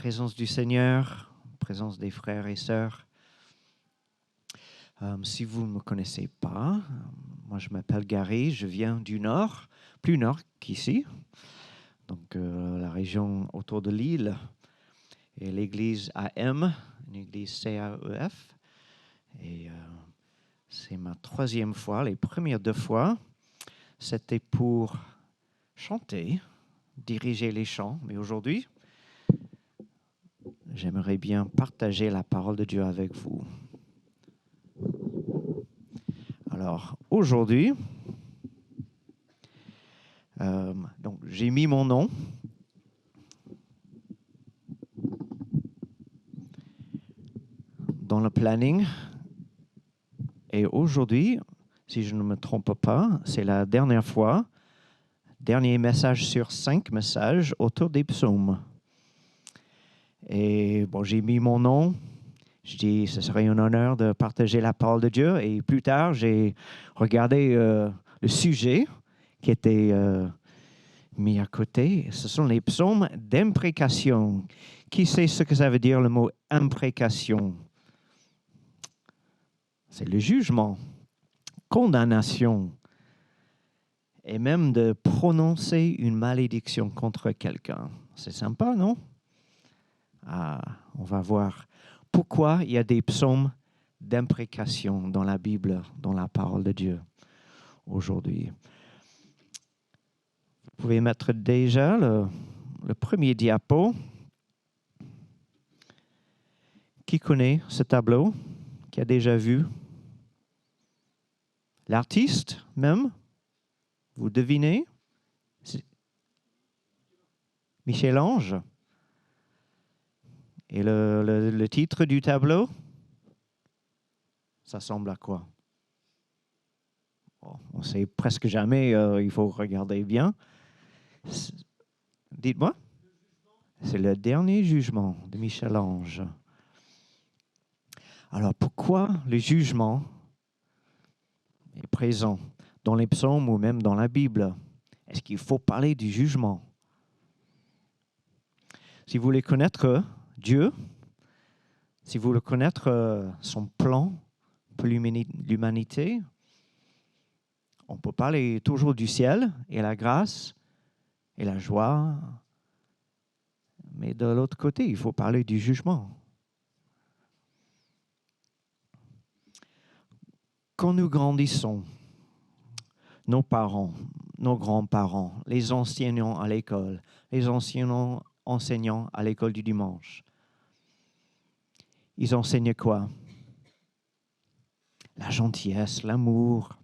présence du Seigneur, présence des frères et sœurs. Si vous ne me connaissez pas, moi je m'appelle Gary, je viens du nord, plus nord qu'ici, donc la région autour de Lille, et l'église AM, une église CAEF. Et c'est ma troisième fois. Les premières 2 fois, c'était pour chanter, diriger les chants, mais aujourd'hui, j'aimerais bien partager la parole de Dieu avec vous. Alors, aujourd'hui, donc j'ai mis mon nom. Dans le planning. Et aujourd'hui, si je ne me trompe pas, c'est la dernière fois, dernier message sur 5 messages autour des psaumes. Et bon, j'ai mis mon nom. Je dis, ce serait un honneur de partager la parole de Dieu. Et plus tard, j'ai regardé le sujet qui était mis à côté. Ce sont les psaumes d'imprécation. Qui sait ce que ça veut dire le mot imprécation? C'est le jugement, condamnation, et même de prononcer une malédiction contre quelqu'un. C'est sympa, non? On va voir pourquoi il y a des psaumes d'imprécation dans la Bible, dans la parole de Dieu aujourd'hui. Vous pouvez mettre déjà le premier diapo. Qui connaît ce tableau? Qui a déjà vu? L'artiste même? Vous devinez? C'est Michel-Ange. Et le titre du tableau? Ça semble à quoi? Bon, on ne sait presque jamais, il faut regarder bien. Dites-moi. C'est le dernier jugement de Michel-Ange. Alors pourquoi le jugement est présent dans les psaumes ou même dans la Bible? Est-ce qu'il faut parler du jugement? Si vous voulez connaître Dieu, si vous voulez connaître son plan pour l'humanité, on peut parler toujours du ciel et la grâce et la joie, mais de l'autre côté, il faut parler du jugement. Quand nous grandissons, nos parents, nos grands-parents, les enseignants à l'école, les enseignants à l'école du dimanche, ils enseignent quoi? La gentillesse, l'amour.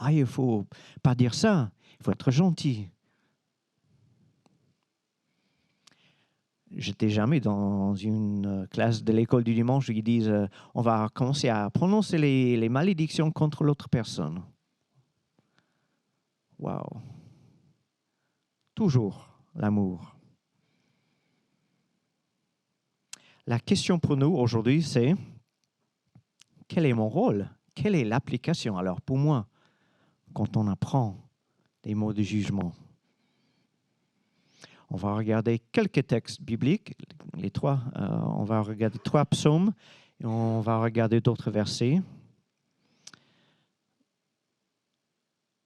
Il ne faut pas dire ça, il faut être gentil. Je n'étais jamais dans une classe de l'école du dimanche où ils disent on va commencer à prononcer les malédictions contre l'autre personne. Waouh! Toujours l'amour. La question pour nous aujourd'hui, c'est quel est mon rôle? Quelle est l'application alors pour moi quand on apprend des mots de jugement? On va regarder quelques textes bibliques, les 3. On va regarder 3 psaumes et on va regarder d'autres versets.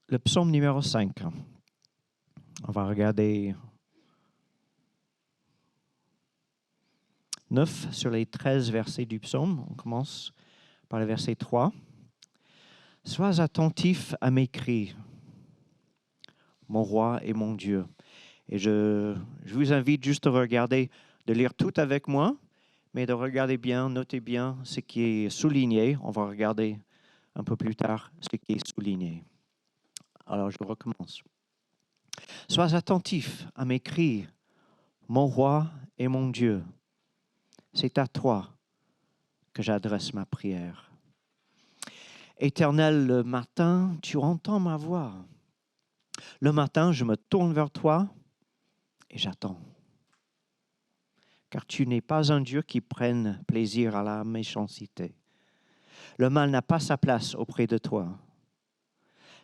Le psaume numéro 5. On va regarder 9 sur les 13 versets du psaume. On commence par le verset 3. « Sois attentif à mes cris, mon roi et mon Dieu. » Et je vous invite juste à regarder, de lire tout avec moi, mais de regarder bien, notez bien ce qui est souligné. On va regarder un peu plus tard ce qui est souligné. Alors, je recommence. « Sois attentif à mes cris, mon roi et mon Dieu. C'est à toi que j'adresse ma prière. Éternel, le matin, tu entends ma voix. Le matin, je me tourne vers toi et j'attends. Car tu n'es pas un Dieu qui prenne plaisir à la méchanceté. Le mal n'a pas sa place auprès de toi.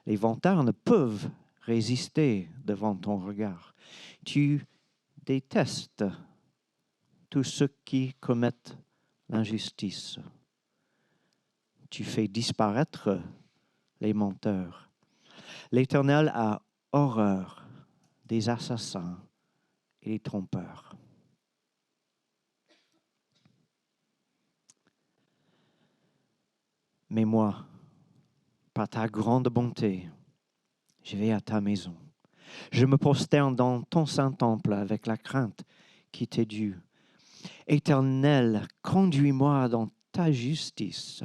Les vantards ne peuvent résister devant ton regard. Tu détestes tous ceux qui commettent l'injustice. Tu fais disparaître les menteurs. L'Éternel a horreur des assassins et des trompeurs. Mais moi, par ta grande bonté, je vais à ta maison. Je me prosterne dans ton saint temple avec la crainte qui t'est due. Éternel, conduis-moi dans ta justice.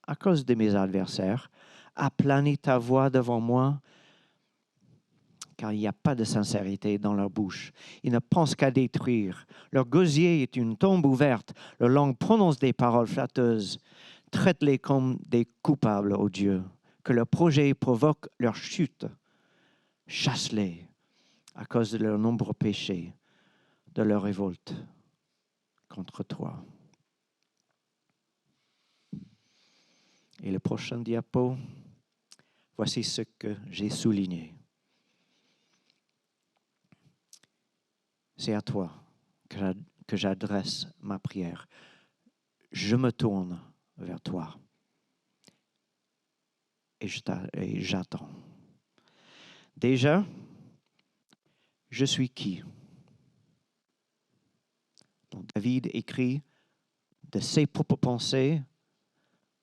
À cause de mes adversaires, aplanis ta voix devant moi, car il n'y a pas de sincérité dans leur bouche. Ils ne pensent qu'à détruire. Leur gosier est une tombe ouverte. Leur langue prononce des paroles flatteuses. Traite-les comme des coupables, ô Dieu. Que leur projet provoque leur chute. Chasse-les à cause de leurs nombreux péchés, de leur révolte contre toi. Et le prochain diapo, voici ce que j'ai souligné. C'est à toi que j'adresse ma prière. Je me tourne vers toi et j'attends. Déjà, je suis qui? Donc, David écrit de ses propres pensées,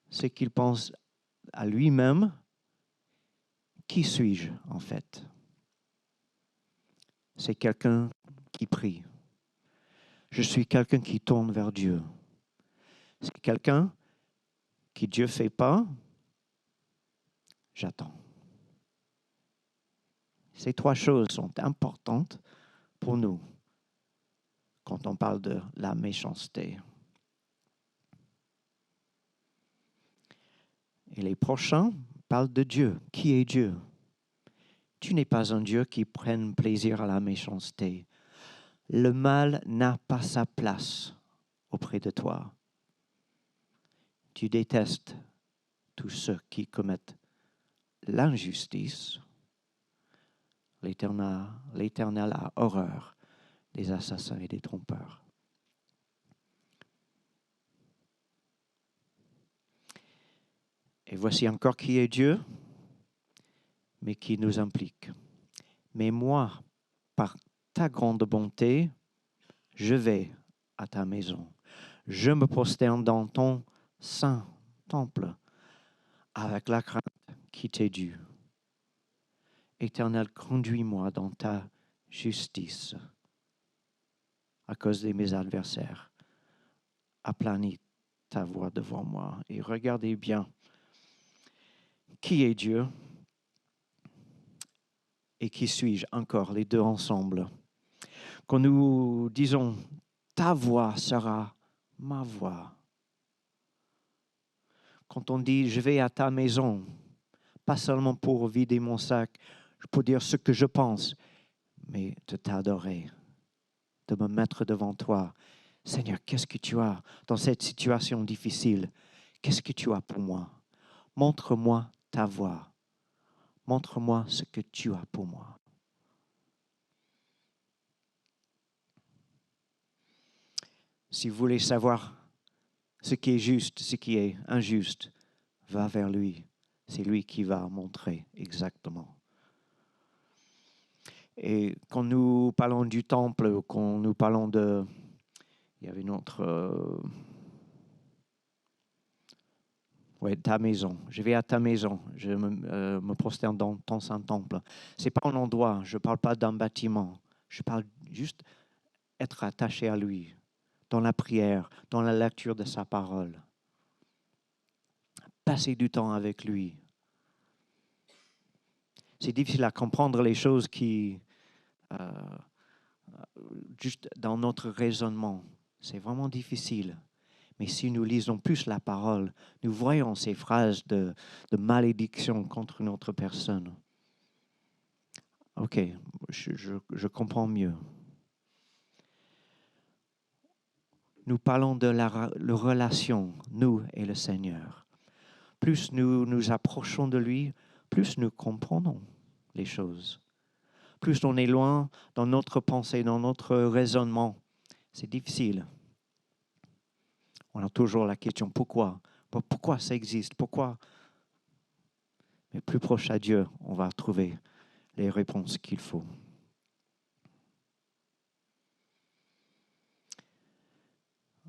ce qu'il pense à lui-même. Qui suis-je en fait? C'est quelqu'un qui prie. Je suis quelqu'un qui tourne vers Dieu. C'est quelqu'un qui Dieu ne fait pas. J'attends. Ces trois choses sont importantes pour nous quand on parle de la méchanceté. Et les prochains parlent de Dieu. Qui est Dieu? Tu n'es pas un Dieu qui prenne plaisir à la méchanceté. Le mal n'a pas sa place auprès de toi. Tu détestes tous ceux qui commettent l'injustice. L'Éternel a horreur des assassins et des trompeurs. Et voici encore qui est Dieu, mais qui nous implique. Mais moi, par ta grande bonté, je vais à ta maison. Je me prosterne dans ton saint temple avec la crainte qui t'est due. Éternel, conduis-moi dans ta justice à cause de mes adversaires. Aplanis ta voix devant moi et regardez bien qui est Dieu et qui suis-je encore, les deux ensemble. Quand nous disons ta voix sera ma voix. Quand on dit je vais à ta maison, pas seulement pour vider mon sac, pour dire ce que je pense, mais de t'adorer, de me mettre devant toi. Seigneur, qu'est-ce que tu as dans cette situation difficile? Qu'est-ce que tu as pour moi? Montre-moi ta voix. Montre-moi ce que tu as pour moi. Si vous voulez savoir ce qui est juste, ce qui est injuste, va vers lui. C'est lui qui va montrer exactement. Et quand nous parlons du temple, quand nous parlons de... Il y avait une autre... ta maison. Je vais à ta maison. Je me prosterne dans ton saint temple. Ce n'est pas un endroit. Je ne parle pas d'un bâtiment. Je parle juste être attaché à lui, dans la prière, dans la lecture de sa parole. Passer du temps avec lui. C'est difficile à comprendre les choses qui... juste dans notre raisonnement. C'est vraiment difficile. Mais si nous lisons plus la parole, nous voyons ces phrases de malédiction contre notre personne. OK, je comprends mieux. Nous parlons de la relation, nous et le Seigneur. Plus nous nous approchons de lui, plus nous comprenons les choses. Plus on est loin dans notre pensée, dans notre raisonnement, C'est difficile. On a toujours la question, pourquoi? Pourquoi ça existe? Pourquoi? Mais plus proche à Dieu, on va trouver les réponses qu'il faut.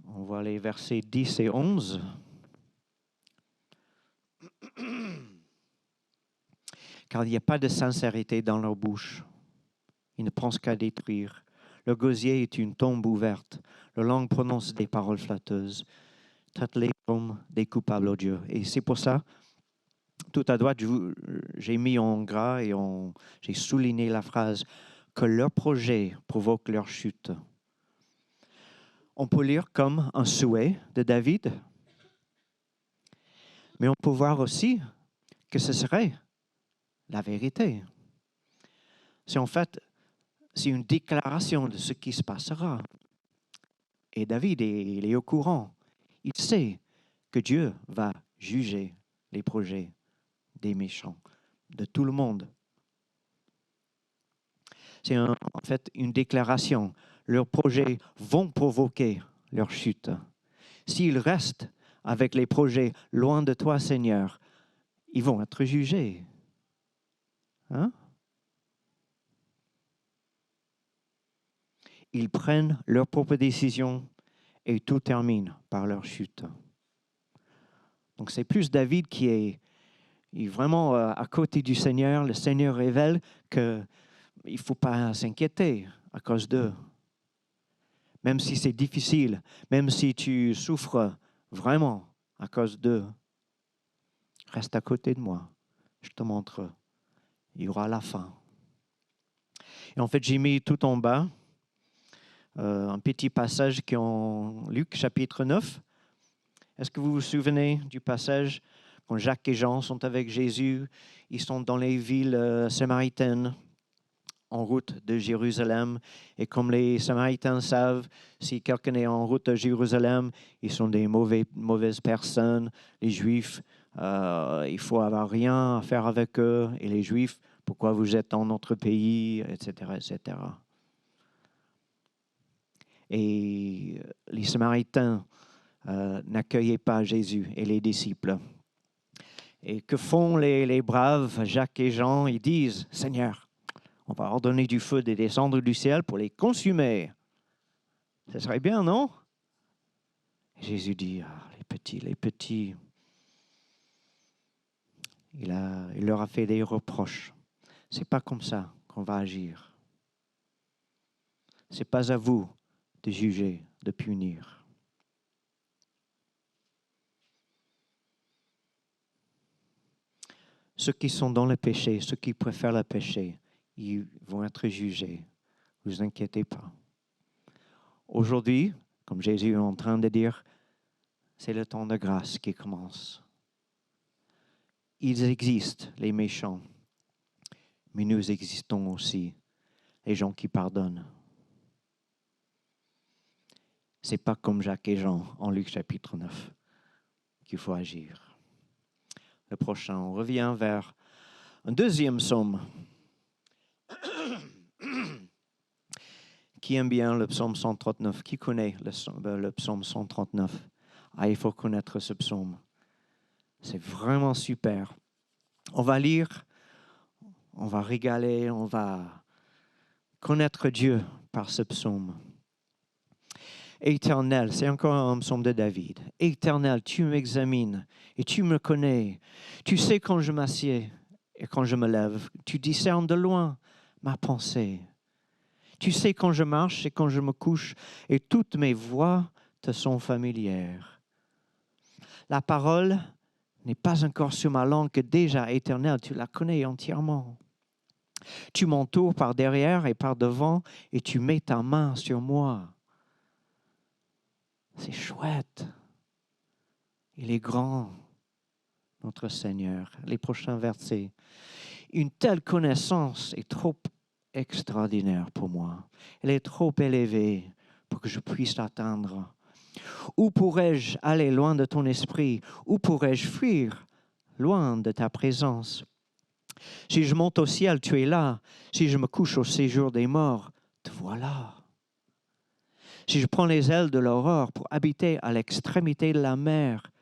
On voit les versets 10 et 11. Car il n'y a pas de sincérité dans leur bouche. Ils ne pensent qu'à détruire. Le gosier est une tombe ouverte. Leur langue prononce des paroles flatteuses. Traite-les comme des coupables odieux. Et c'est pour ça, tout à droite, j'ai mis en gras et j'ai souligné la phrase que leur projet provoque leur chute. On peut lire comme un souhait de David, mais on peut voir aussi que ce serait la vérité. C'est une déclaration de ce qui se passera. Et David, il est au courant. Il sait que Dieu va juger les projets des méchants, de tout le monde. C'est en fait une déclaration. Leurs projets vont provoquer leur chute. S'ils restent avec les projets loin de toi, Seigneur, ils vont être jugés. Hein? Ils prennent leurs propres décisions et tout termine par leur chute. Donc c'est plus David qui est vraiment à côté du Seigneur. Le Seigneur révèle qu'il ne faut pas s'inquiéter à cause d'eux. Même si c'est difficile, même si tu souffres vraiment à cause d'eux, reste à côté de moi. Je te montre, il y aura la fin. Et en fait, j'ai mis tout en bas un petit passage qui est en Luc chapitre 9. Est-ce que vous vous souvenez du passage quand Jacques et Jean sont avec Jésus? Ils sont dans les villes samaritaines, en route de Jérusalem. Et comme les Samaritains savent, si quelqu'un est en route de Jérusalem, ils sont des mauvaises personnes. Les Juifs, il faut avoir rien à faire avec eux. Et les Juifs, pourquoi vous êtes dans notre pays, etc., etc. Et les Samaritains n'accueillaient pas Jésus et les disciples. Et que font les braves Jacques et Jean? Ils disent, Seigneur, on va ordonner du feu de descendre du ciel pour les consumer. Ce serait bien, non? Jésus dit, les petits. Il leur a fait des reproches. Ce n'est pas comme ça qu'on va agir. Ce n'est pas à vous de juger, de punir. Ceux qui sont dans le péché, ceux qui préfèrent le péché, ils vont être jugés. Ne vous inquiétez pas. Aujourd'hui, comme Jésus est en train de dire, c'est le temps de grâce qui commence. Ils existent, les méchants, mais nous existons aussi, les gens qui pardonnent. Ce n'est pas comme Jacques et Jean en Luc chapitre 9 qu'il faut agir. Le prochain, on revient vers un deuxième psaume. Qui aime bien le psaume 139? Qui connaît le psaume 139? Il faut connaître ce psaume. C'est vraiment super. On va lire, on va régaler, on va connaître Dieu par ce psaume. Éternel, c'est encore un psaume de David. Éternel, tu m'examines et tu me connais. Tu sais quand je m'assieds et quand je me lève. Tu discernes de loin ma pensée. Tu sais quand je marche et quand je me couche, et toutes mes voies te sont familières. La parole n'est pas encore sur ma langue que déjà, Éternel, tu la connais entièrement. Tu m'entoures par derrière et par devant, et tu mets ta main sur moi. C'est chouette. Il est grand, notre Seigneur. Les prochains versets. Une telle connaissance est trop extraordinaire pour moi. Elle est trop élevée pour que je puisse l'atteindre. Où pourrais-je aller loin de ton esprit? Où pourrais-je fuir loin de ta présence? Si je monte au ciel, tu es là. Si je me couche au séjour des morts, te voilà. Si je prends les ailes de l'aurore pour habiter à l'extrémité de la mer,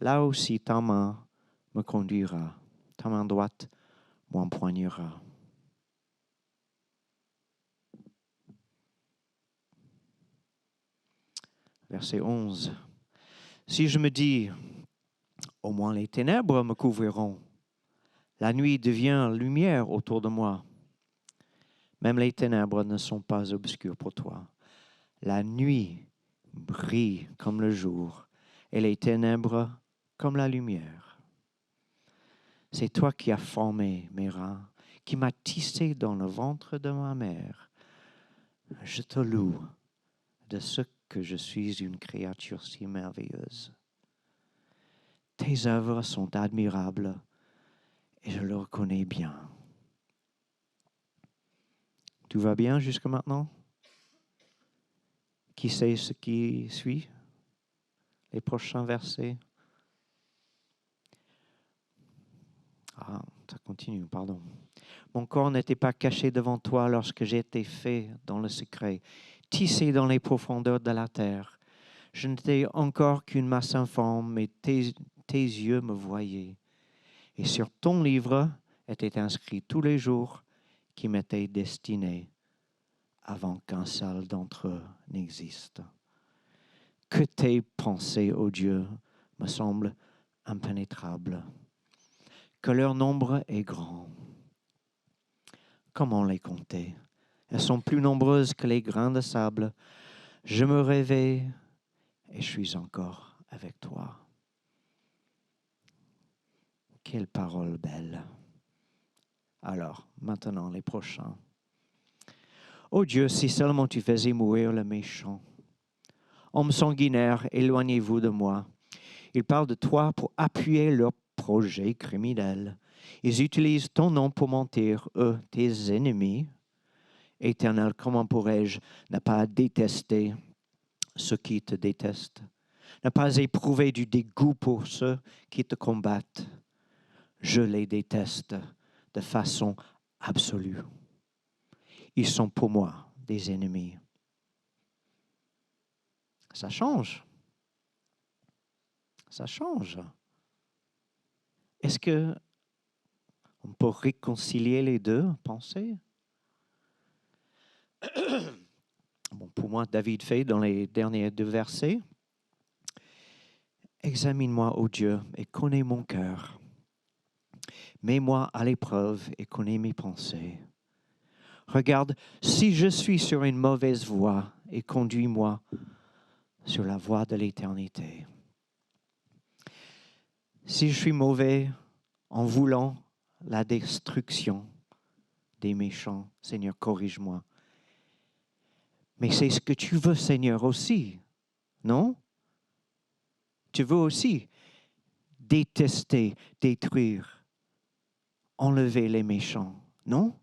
là aussi ta main me conduira, ta main droite m'empoignera. Verset 11. Si je me dis, au moins les ténèbres me couvriront, la nuit devient lumière autour de moi. Même les ténèbres ne sont pas obscures pour toi. La nuit brille comme le jour et les ténèbres comme la lumière. C'est toi qui as formé mes reins, qui m'as tissé dans le ventre de ma mère. Je te loue de ce que je suis une créature si merveilleuse. Tes œuvres sont admirables et je le reconnais bien. Tout va bien jusqu'à maintenant? Qui sait ce qui suit? Les prochains versets? Ah, ça continue, pardon. Mon corps n'était pas caché devant toi lorsque j'étais fait dans le secret, tissé dans les profondeurs de la terre. Je n'étais encore qu'une masse informe, mais tes yeux me voyaient. Et sur ton livre étaient inscrits tous les jours qui m'étaient destinés avant qu'un seul d'entre eux n'existe. Que tes pensées, ô Dieu, me semblent impénétrables, que leur nombre est grand. Comment les compter? Elles sont plus nombreuses que les grains de sable. Je me réveille et je suis encore avec toi. Quelle parole belle. Alors, maintenant les prochains. Ô Dieu, si seulement tu faisais mourir le méchant. Hommes sanguinaires, éloignez-vous de moi. Ils parlent de toi pour appuyer leurs projets criminels. Ils utilisent ton nom pour mentir, eux, tes ennemis. Éternel, comment pourrais-je ne pas détester ceux qui te détestent, ne pas éprouver du dégoût pour ceux qui te combattent? Je les déteste de façon absolue. Ils sont pour moi des ennemis. Ça change. Ça change. Est-ce qu'on peut réconcilier les deux pensées? Bon, pour moi, David fait dans les derniers 2 versets. Examine-moi, ô Dieu, et connais mon cœur. Mets-moi à l'épreuve et connais mes pensées. Regarde, si je suis sur une mauvaise voie, et conduis-moi sur la voie de l'éternité. Si je suis mauvais en voulant la destruction des méchants, Seigneur, corrige-moi. Mais c'est ce que tu veux, Seigneur, aussi, non? Tu veux aussi détester, détruire, enlever les méchants, non?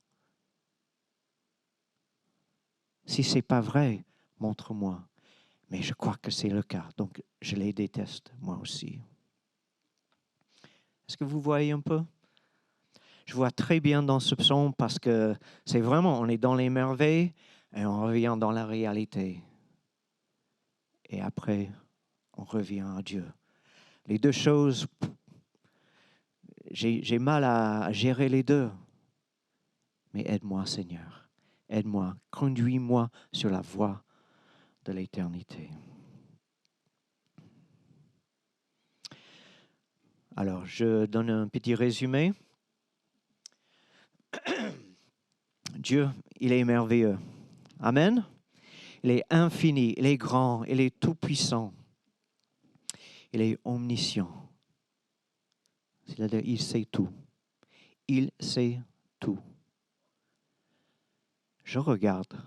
Si ce n'est pas vrai, montre-moi. Mais je crois que c'est le cas, donc je les déteste, moi aussi. Est-ce que vous voyez un peu? Je vois très bien dans ce psaume parce que c'est vraiment, on est dans les merveilles et on revient dans la réalité. Et après, on revient à Dieu. Les deux choses, j'ai mal à gérer les deux. Mais aide-moi, Seigneur. Aide-moi. Conduis-moi sur la voie de l'éternité. Alors, je donne un petit résumé. Dieu, il est merveilleux. Amen. Il est infini, il est grand, il est tout-puissant. Il est omniscient. C'est-à-dire, il sait tout. Il sait tout. Je regarde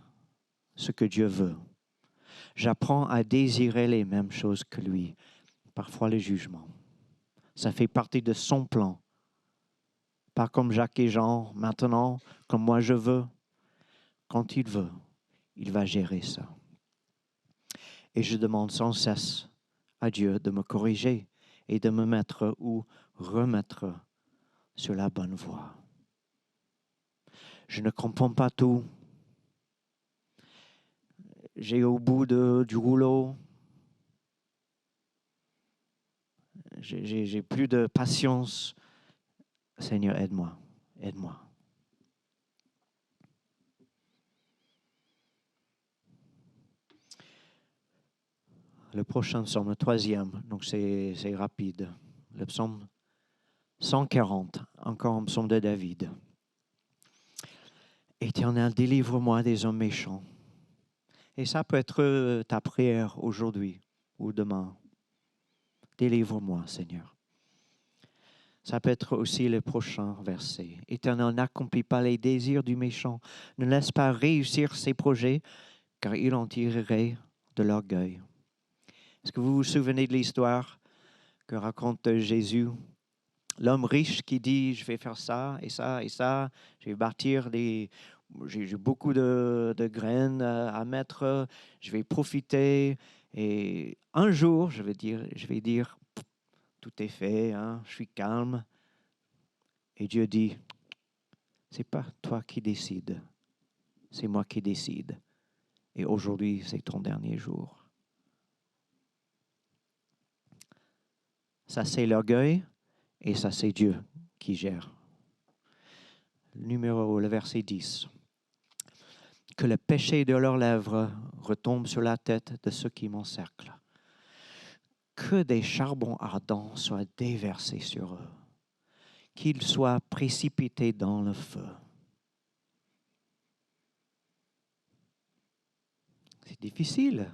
ce que Dieu veut. J'apprends à désirer les mêmes choses que lui. Parfois le jugement. Ça fait partie de son plan. Pas comme Jacques et Jean, maintenant, comme moi je veux. Quand il veut, il va gérer ça. Et je demande sans cesse à Dieu de me corriger et de me mettre ou remettre sur la bonne voie. Je ne comprends pas tout. j'ai au bout du rouleau. J'ai plus de patience. Seigneur, aide-moi, aide-moi. Le prochain psaume, le troisième, donc c'est rapide. Le psaume 140, encore un psaume de David. Éternel, délivre-moi des hommes méchants. Et ça peut être ta prière aujourd'hui ou demain. Délivre-moi, Seigneur. Ça peut être aussi le prochain verset. Éternel, n'accomplis pas les désirs du méchant. Ne laisse pas réussir ses projets, car il en tirerait de l'orgueil. Est-ce que vous vous souvenez de l'histoire que raconte Jésus? L'homme riche qui dit, je vais faire ça et ça et ça, je vais bâtir j'ai beaucoup de graines à mettre, je vais profiter et un jour, je vais dire, tout est fait, hein, je suis calme. Et Dieu dit, c'est pas toi qui décides, c'est moi qui décide. Et aujourd'hui, c'est ton dernier jour. Ça, c'est l'orgueil et ça, c'est Dieu qui gère. Le verset 10. Que le péché de leurs lèvres retombe sur la tête de ceux qui m'encerclent. Que des charbons ardents soient déversés sur eux. Qu'ils soient précipités dans le feu. C'est difficile.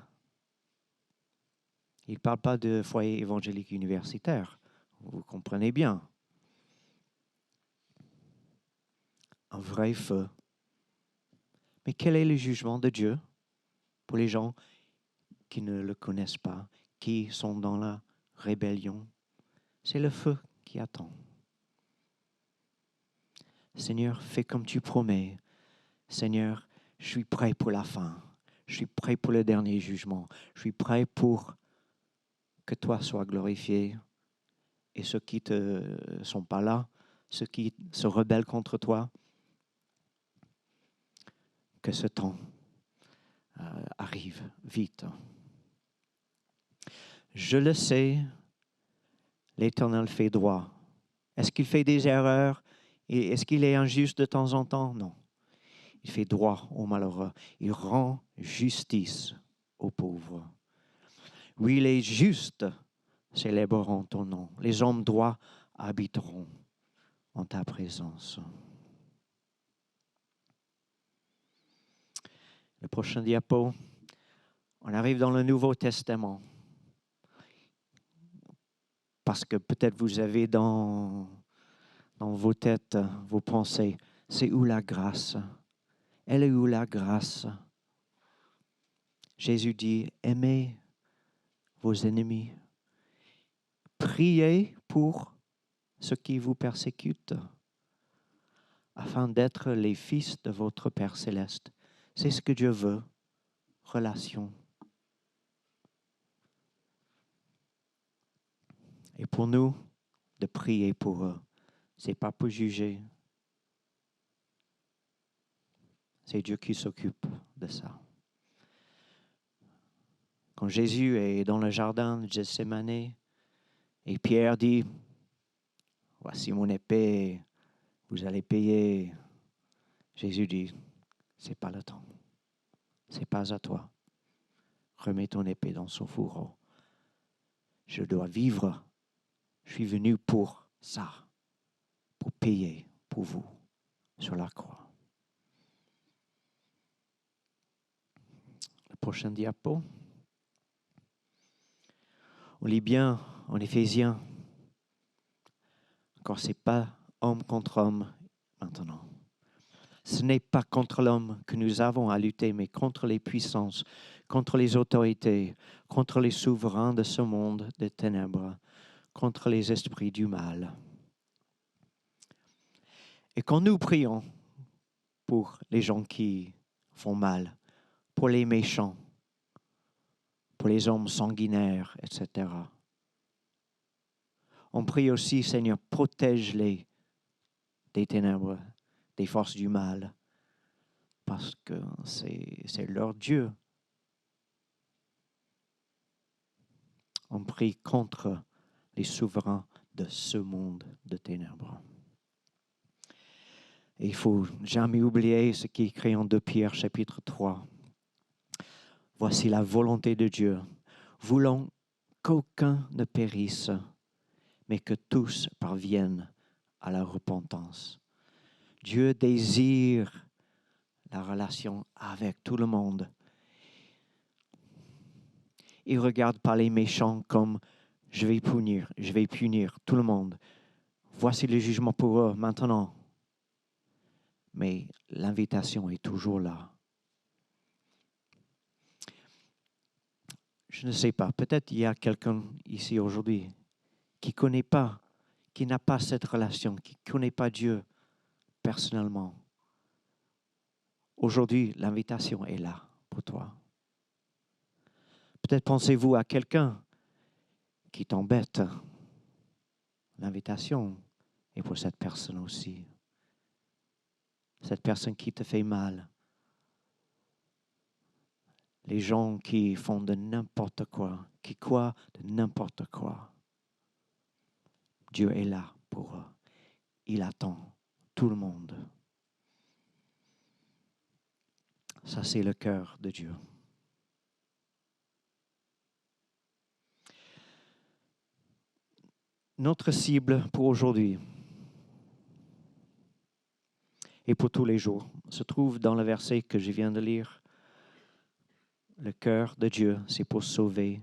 Il ne parle pas de foyer évangélique universitaire. Vous comprenez bien. Un vrai feu. Mais quel est le jugement de Dieu pour les gens qui ne le connaissent pas, qui sont dans la rébellion? C'est le feu qui attend. Seigneur, fais comme tu promets. Seigneur, je suis prêt pour la fin. Je suis prêt pour le dernier jugement. Je suis prêt pour que toi sois glorifié. Et ceux qui ne sont pas là, ceux qui se rebellent contre toi, que ce temps arrive vite. Je le sais, l'Éternel fait droit. Est-ce qu'il fait des erreurs? Et est-ce qu'il est injuste de temps en temps? Non. Il fait droit aux malheureux. Il rend justice aux pauvres. Oui, les justes célébreront ton nom. Les hommes droits habiteront en ta présence. Le prochain diapo, on arrive dans le Nouveau Testament. Parce que peut-être vous avez dans vos têtes, vos pensées, c'est où la grâce? Elle est où la grâce? Jésus dit, aimez vos ennemis. Priez pour ceux qui vous persécutent, afin d'être les fils de votre Père céleste. C'est ce que Dieu veut, relation. Et pour nous, de prier pour eux, c'est pas pour juger. C'est Dieu qui s'occupe de ça. Quand Jésus est dans le jardin de Gethsémani, et Pierre dit, voici mon épée, vous allez payer. Jésus dit, c'est pas le temps, c'est pas à toi. Remets ton épée dans son fourreau. Je dois vivre. Je suis venu pour ça, pour payer pour vous sur la croix. Le prochain diapo. On lit bien en Éphésiens, encore c'est pas homme contre homme maintenant. Ce n'est pas contre l'homme que nous avons à lutter, mais contre les puissances, contre les autorités, contre les souverains de ce monde des ténèbres, contre les esprits du mal. Et quand nous prions pour les gens qui font mal, pour les méchants, pour les hommes sanguinaires, etc., on prie aussi, Seigneur, protège-les des ténèbres, des forces du mal, parce que c'est leur Dieu On prie contre les souverains de ce monde de ténèbres. Et il ne faut jamais oublier ce qui est écrit en 2 Pierre, chapitre 3. Voici la volonté de Dieu, voulant qu'aucun ne périsse, mais que tous parviennent à la repentance. Dieu désire la relation avec tout le monde. Il ne regarde pas les méchants comme je vais punir tout le monde. Voici le jugement pour eux maintenant. Mais l'invitation est toujours là. Je ne sais pas, peut-être il y a quelqu'un ici aujourd'hui qui ne connaît pas, qui n'a pas cette relation, qui ne connaît pas Dieu personnellement. Aujourd'hui, l'invitation est là pour toi. Peut-être pensez-vous à quelqu'un qui t'embête. L'invitation est pour cette personne aussi. Cette personne qui te fait mal. Les gens qui font de n'importe quoi, qui croient de n'importe quoi. Dieu est là pour eux. Il attend tout le monde. Ça, c'est le cœur de Dieu. Notre cible pour aujourd'hui et pour tous les jours se trouve dans le verset que je viens de lire. Le cœur de Dieu, c'est pour sauver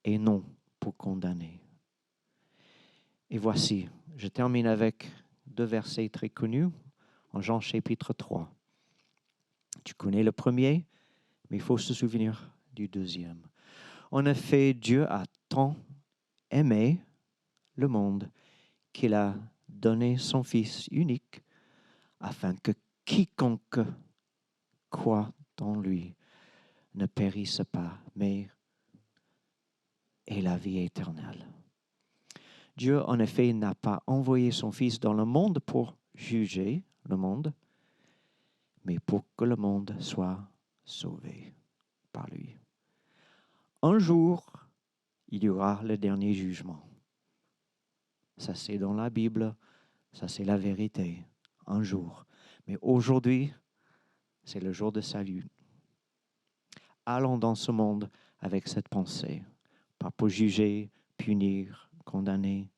et non pour condamner. Et voici, je termine avec 2 versets très connus en Jean chapitre 3. Tu connais le premier, mais il faut se souvenir du deuxième. En effet, Dieu a tant aimé le monde qu'il a donné son Fils unique afin que quiconque croit en lui ne périsse pas, mais ait la vie éternelle. Dieu, en effet, n'a pas envoyé son Fils dans le monde pour juger le monde, mais pour que le monde soit sauvé par lui. Un jour, il y aura le dernier jugement. Ça, c'est dans la Bible, ça, c'est la vérité. Un jour. Mais aujourd'hui, c'est le jour de salut. Allons dans ce monde avec cette pensée, pas pour juger, punir, condamner,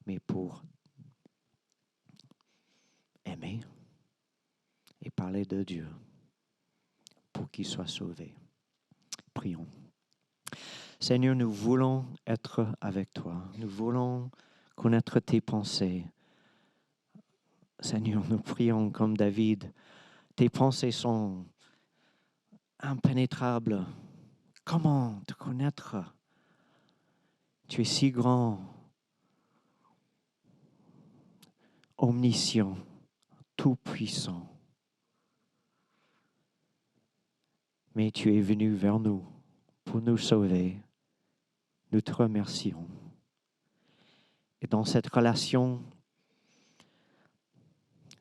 mais pour aimer et parler de Dieu pour qu'il soit sauvé. Prions. Seigneur, nous voulons être avec toi. Nous voulons connaître tes pensées. Seigneur, nous prions comme David. Tes pensées sont impénétrables. Comment te connaître? Tu es si grand, omniscient, tout-puissant. Mais tu es venu vers nous pour nous sauver. Nous te remercions. Et dans cette relation,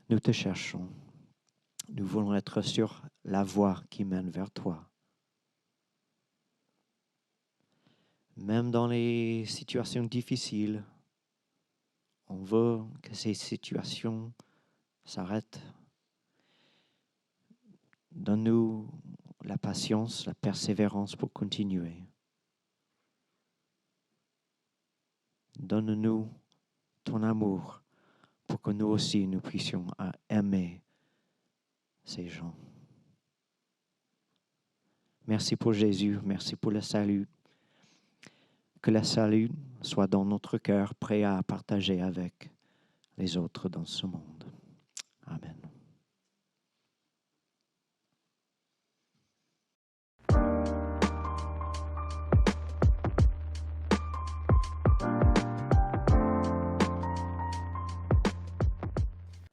nous te cherchons. Nous voulons être sur la voie qui mène vers toi. Même dans les situations difficiles, on veut que ces situations s'arrêtent. Donne-nous la patience, la persévérance pour continuer. Donne-nous ton amour pour que nous aussi nous puissions aimer ces gens. Merci pour Jésus, merci pour le salut. Que le salut soit dans notre cœur, prêt à partager avec les autres dans ce monde. Amen.